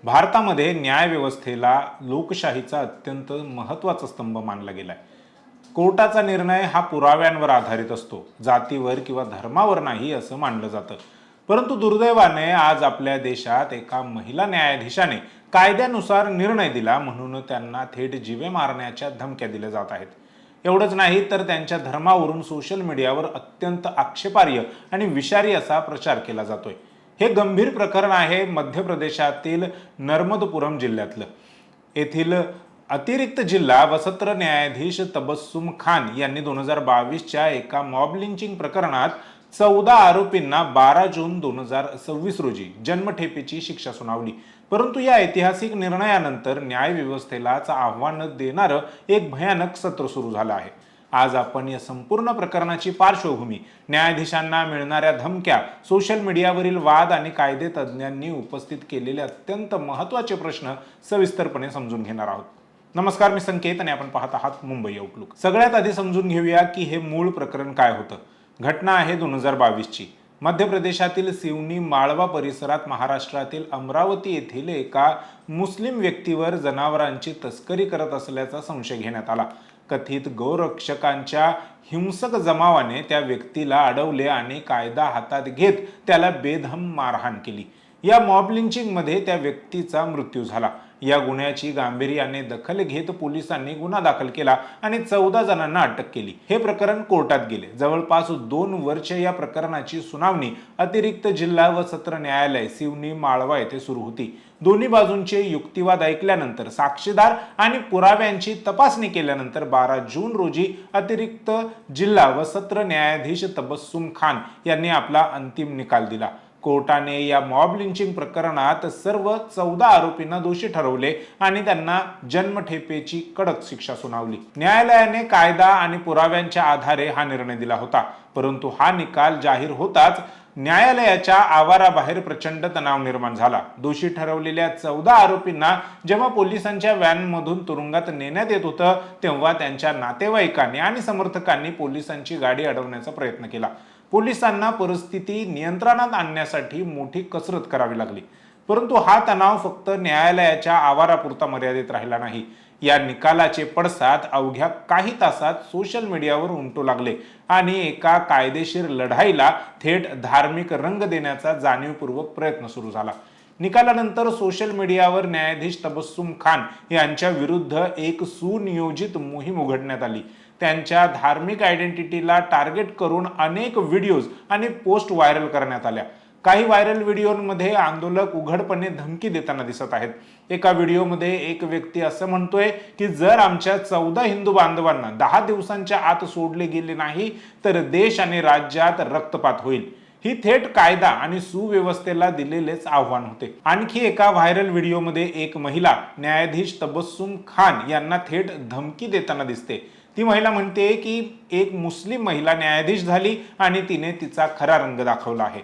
भारतामध्ये न्यायव्यवस्थेला लोकशाहीचा अत्यंत महत्त्वाचा स्तंभ मानला गेलाय। कोर्टाचा निर्णय हा पुराव्यांवर आधारित असतो, जातीवर किंवा धर्मावर नाही असं मानलं जातं। परंतु दुर्दैवाने आज आपल्या देशात एका महिला न्यायाधीशाने कायद्यानुसार निर्णय दिला म्हणून त्यांना थेट जीवे मारण्याच्या धमक्या दिल्या जात आहेत। एवढंच नाही तर त्यांच्या धर्मावरून सोशल मीडियावर अत्यंत आक्षेपार्ह आणि विषारी असा प्रचार केला जातोय। हे गंभीर प्रकरण आहे मध्य प्रदेशातील नर्मदपुरम जिल्ह्यातलं। येथील अतिरिक्त जिल्हा व सत्र न्यायाधीश तबस्सुम खान यांनी 2022च्या एका मॉब लिंचिंग प्रकरणात 14 आरोपींना 12 जून 2026 रोजी जन्मठेपेची शिक्षा सुनावली। परंतु या ऐतिहासिक निर्णयानंतर न्यायव्यवस्थेलाच आव्हान देणारं एक भयानक सत्र सुरू झालं आहे। आज आपण या संपूर्ण प्रकरणाची पार्श्वभूमी, न्यायाधीशांना मिळणाऱ्या धमक्या, सोशल मीडियावरील वाद आणि कायदे तज्ज्ञांनी उपस्थित केलेले अत्यंत महत्त्वाचे प्रश्न सविस्तरपणे समजून घेणार आहोत। नमस्कार, मी संकेत आणि आपण पाहत आहात मुंबई आउटलुक। सगळ्यात आधी समजून घेऊया की हे मूळ प्रकरण काय होतं। घटना आहे 2022ची। मध्य प्रदेशातील सिवनी माळवा परिसरात महाराष्ट्रातील अमरावती येथील एका मुस्लिम व्यक्तीवर जनावरांची तस्करी करत असल्याचा संशय घेण्यात आला। कथित गौरक्षकांच्या हिंसक जमावाने त्या व्यक्तीला अडवले आणि कायदा हातात घेत त्याला बेदम मारहाण केली। या मॉब लिंचिंग मध्ये त्या व्यक्तीचा मृत्यू झाला। या गुन्ह्याची गांभीर्याने दखल घेत पोलिसांनी गुन्हा दाखल केला आणि 14 जणांना अटक केली। हे प्रकरण कोर्टात गेले। जवळपास 2 वर्ष या प्रकरणाची सुनावणी अतिरिक्त जिल्हा व सत्र न्यायालय सिवनी माळवा येथे सुरू होती। दोन्ही बाजूंचे युक्तिवाद ऐकल्यानंतर, साक्षीदार आणि पुराव्यांची तपासणी केल्यानंतर 12 जून रोजी अतिरिक्त जिल्हा व सत्र न्यायाधीश तबस्सुम खान यांनी आपला अंतिम निकाल दिला। कोर्टाने या मॉब लिंचिंग प्रकरणात सर्व 14 आरोपींना दोषी ठरवले आणि त्यांना जन्मठेपेची कडक शिक्षा सुनावली। न्यायालयाने कायदा आणि पुराव्यांच्या आधारे हा निर्णय दिला होता। परंतु हा निकाल जाहीर होताच न्यायालयाच्या आवाराबाहेर प्रचंड तणाव निर्माण झाला। दोषी ठरवलेल्या 14 आरोपींना जेव्हा पोलिसांच्या व्हॅनमधून तुरुंगात नेण्यात येत होतं, तेव्हा त्यांच्या नातेवाईकांनी आणि समर्थकांनी पोलिसांची गाडी अडवण्याचा प्रयत्न केला। पोलिसांना परिस्थिती नियंत्रणात आणण्यासाठी मोठी कसरत करावी लागली। परंतु हा तणाव फक्त न्यायालयाच्या आवारापुरता मर्यादित राहिला नाही। या निकालाचे पडसाद अवघ्या काही तासात सोशल मीडियावर उमटू लागले आणि एका कायदेशीर लढाईला थेट धार्मिक रंग देण्याचा जाणीवपूर्वक प्रयत्न सुरू झाला। निकालानंतर सोशल मीडियावर न्यायाधीश तबस्सुम खान यांच्या विरुद्ध एक सुनियोजित मोहीम उघडण्यात आली। त्यांच्या धार्मिक आयडेंटिटीला टार्गेट करून अनेक व्हिडिओज आणि पोस्ट व्हायरल करण्यात आल्या। काही व्हायरल व्हिडिओमध्ये आंदोलक उघडपणे धमकी देताना दिसत आहेत। एका व्हिडिओमध्ये एक व्यक्ती असं म्हणतोय की जर आमच्या 14 हिंदू बांधवांना 10 दिवसांच्या आत सोडले गेले नाही तर देश आणि राज्यात रक्तपात होईल। ही थेट कायदा आणि सुव्यवस्थेला दिलेलेच आव्हान होते। आणखी एका व्हायरल व्हिडिओमध्ये एक महिला न्यायाधीश तबस्सुम खान यांना थेट धमकी देताना दिसते। ती महिला म्हणते की एक मुस्लिम महिला न्यायाधीश झाली आणि तिने तिचा खरा रंग दाखवला आहे।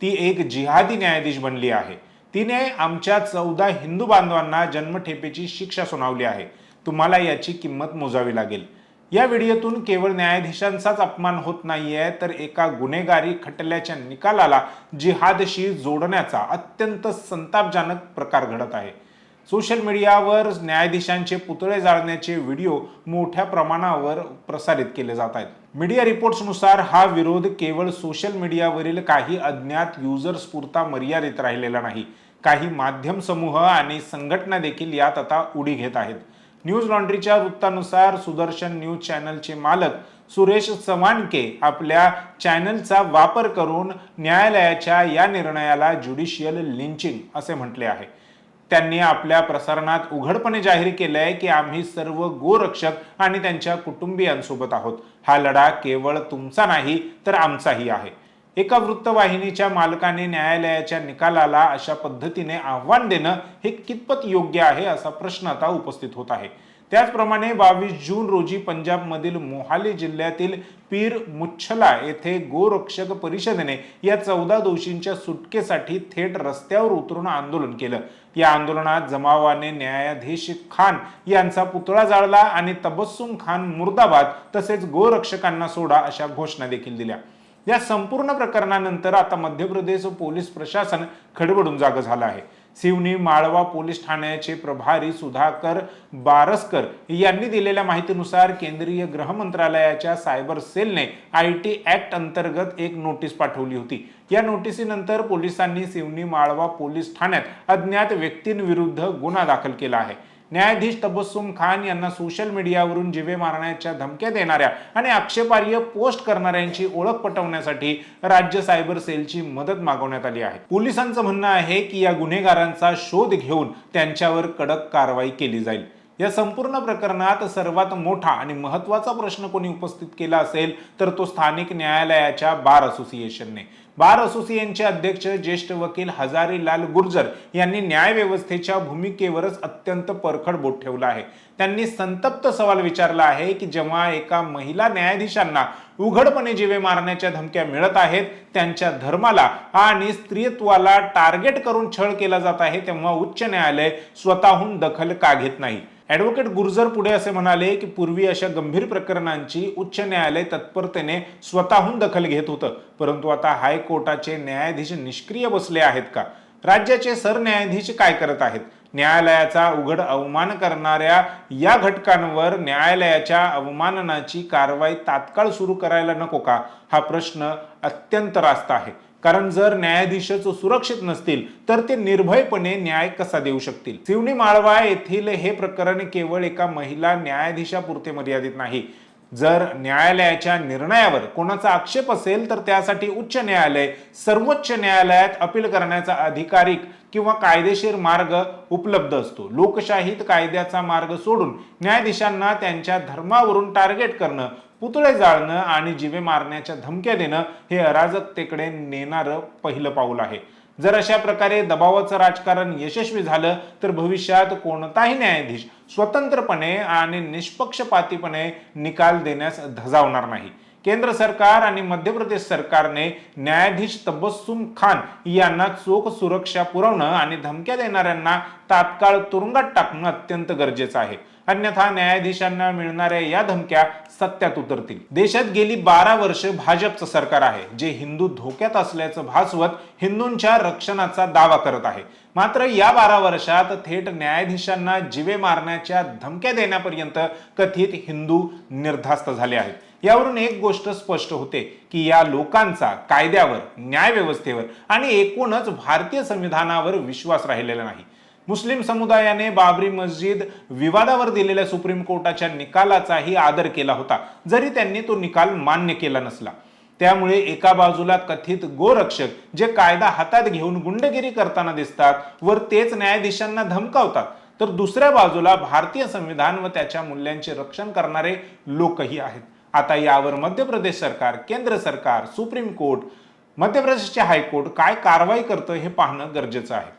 ती एक जिहादी न्यायाधीश बनली आहे। तिने आमच्या 14 हिंदू बांधवांना जन्मठेपेची शिक्षा सुनावली आहे। तुम्हाला याची किंमत मोजावी लागेल। या व्हिडिओतून केवळ न्यायाधीशांचाच अपमान होत नाहीये, तर एका गुन्हेगारी खटल्याच्या निकालाला जिहादशी जोडण्याचा अत्यंत संतापजनक प्रकार घडत आहे। सोशल मीडियावर न्यायाधीशांचे पुतळे जाळण्याचे व्हिडिओ मोठ्या प्रमाणावर प्रसारित केले जात आहेत। मीडिया रिपोर्ट्सनुसार हा विरोध केवळ सोशल मीडियावरील काही अज्ञात युजर्सपुरता मर्यादित राहिलेला नाही। काही माध्यम समूह आणि संघटना देखील यात आता उडी घेत आहेत। न्यूज लॉन्ड्रीच्या वृत्तानुसार सुदर्शन न्यूज चॅनलचे मालक सुरेश चव्हाणके आपल्या चॅनलचा वापर करून न्यायालयाच्या या निर्णयाला ज्युडिशियल लिंचिंग असे म्हटले आहे। त्यांनी आपल्या प्रसारणात उघडपणे जाहीर केलंय की आम्ही सर्व गोरक्षक आणि त्यांच्या कुटुंबियांसोबत आहोत। हा लढा केवळ तुमचा नाही तर आमचाही आहे। एका वृत्तवाहिनीच्या मालकाने न्यायालयाच्या निकालाला अशा पद्धतीने आव्हान देणं हे कितपत योग्य आहे असा प्रश्न आता उपस्थित होत आहे। त्याचप्रमाणे 22 जून रोजी पंजाबमधील मोहाली जिल्ह्यातील पीर मुच्छला येथे गोरक्षक परिषदेने या 14 दोषींच्या सुटकेसाठी थेट रस्त्यावर उतरून आंदोलन केलं। या आंदोलनात जमावाने न्यायाधीश खान यांचा पुतळा जाळला आणि तबस्सुम खान मुर्दाबाद तसेच गोरक्षकांना सोडा अशा घोषणा देखील दिल्या। या संपूर्ण प्रकरणानंतर आता मध्य प्रदेश पोलीस प्रशासन खडबडून जागं झालं आहे। सिवनी माळवा पोलीस ठाण्याचे प्रभारी सुधाकर बारसकर यांनी दिलेल्या माहितीनुसार केंद्रीय गृह मंत्रालयाच्या सायबर सेलने IT ऍक्ट अंतर्गत एक नोटीस पाठवली होती। या नोटिसीनंतर पोलिसांनी सिवनी माळवा पोलीस ठाण्यात अज्ञात व्यक्तींविरुद्ध गुन्हा दाखल केला आहे। न्यायाधीश तबस्सुम खान यांना सोशल मीडियावरून जीवे मारण्याच्या धमक्या देणाऱ्या आणि आक्षेपार्ह पोस्ट करणाऱ्यांची ओळख पटवण्यासाठी राज्य सायबर सेलची मदत मागवण्यात आली आहे। पोलिसांचं म्हणणं आहे की या गुन्हेगारांचा शोध घेऊन त्यांच्यावर कडक कारवाई केली जाईल। या संपूर्ण प्रकरणात सर्वात मोठा आणि महत्त्वाचा प्रश्न कोणी उपस्थित केला असेल तर तो स्थानिक न्यायालयाच्या बार असोसिएशनने। बार असोसिएशनचे अध्यक्ष ज्येष्ठ वकील हजारीलाल गुर्जर यांनी न्याय व्यवस्थेच्या भूमिकेवरच अत्यंत परखड बोट ठेवलं आहे। त्यांनी संतप्त सवाल विचारला आहे की जेव्हा एका महिला न्यायाधीशांना उघडपणे जीवे मारण्याच्या धमक्या मिळत आहेत, त्यांच्या धर्माला आणि स्त्रीत्वाला टार्गेट करून छळ केला जात आहे, तेव्हा उच्च न्यायालय स्वतःहून दखल का घेत नाही। ॲडव्होकेट गुर्जर पुढे असे म्हणाले की पूर्वी अशा गंभीर प्रकरणांची उच्च न्यायालय तत्परतेने स्वतःहून दखल घेत होतं, परंतु आता हायकोर्टाचे न्यायाधीश निष्क्रिय बसले आहेत का? राज्याचे सरन्यायाधीश काय करत आहेत? न्यायालयाचा उघड अवमान करणाऱ्या या घटकांवर न्यायालयाच्या अवमाननाची कारवाई तात्काळ सुरू करायला नको का? हा प्रश्न अत्यंत रास्त आहे। कारण जर न्यायाधीशच सुरक्षित नसतील तर ते निर्भयपणे न्याय कसा देऊ शकतील? सिवनी माळवा येथील हे प्रकरण केवळ एका महिला न्यायाधीशापुरते मर्यादित नाही। जर न्यायालयाच्या निर्णयावर कोणाचा आक्षेप असेल तर त्यासाठी उच्च न्यायालय, सर्वोच्च न्यायालयात अपील करण्याचा अधिकारिक किंवा कायदेशीर मार्ग उपलब्ध असतो। लोकशाहीत कायद्याचा मार्ग सोडून न्यायाधीशांना त्यांच्या धर्मावरून टार्गेट करणं, पुतळे जाळणं आणि जीवे मारण्याच्या धमक्या देणं हे अराजकतेकडे नेणारं पहिलं पाऊल आहे। जर अशा प्रकारे दबावाचं राजकारण यशस्वी झालं तर भविष्यात कोणताही न्यायाधीश स्वतंत्रपणे आणि निष्पक्षपातीपणे निकाल देण्यास धजावणार नाही। केंद्र सरकार आणि मध्य प्रदेश सरकारने न्यायाधीश तबस्सुम खान यांना चोख सुरक्षा पुरवणं आणि धमक्या देणाऱ्यांना तात्काळ तुरुंगात टाकणं अत्यंत गरजेचं आहे। अन्यथा न्यायाधीशांना मिळणाऱ्या या धमक्या सत्यात उतरतील। देशात गेली 12 वर्ष भाजपचं सरकार आहे, जे हिंदू धोक्यात असल्याचं भासवत हिंदूंच्या रक्षणाचा दावा करत आहे। मात्र या 12 वर्षात थेट न्यायाधीशांना जीवे मारण्याच्या धमक्या देण्यापर्यंत कथित हिंदू निर्धास्त झाले आहेत। यावरून एक गोष्ट स्पष्ट होते की या लोकांचा कायद्यावर, न्यायव्यवस्थेवर आणि एकूणच भारतीय संविधानावर विश्वास राहिलेला नाही। मुस्लिम समुदायाने बाबरी मस्जिद विवादावर दिलेल्या सुप्रीम कोर्टाच्या निकालाचाही आदर केला होता, जरी त्यांनी तो निकाल मान्य केला नसला। त्यामुळे एका बाजूला कथित गोरक्षक जे कायदा हातात घेऊन गुंडगिरी करताना दिसतात वर तेच न्यायाधीशांना धमकावतात, तर दुसऱ्या बाजूला भारतीय संविधान व त्याच्या मूल्यांचे रक्षण करणारे लोकही आहेत। आता यावर मध्य प्रदेश सरकार, केंद्र सरकार, सुप्रीम कोर्ट, मध्य प्रदेशचे हायकोर्ट काय कारवाई करतं हे पाहणं गरजेचं आहे।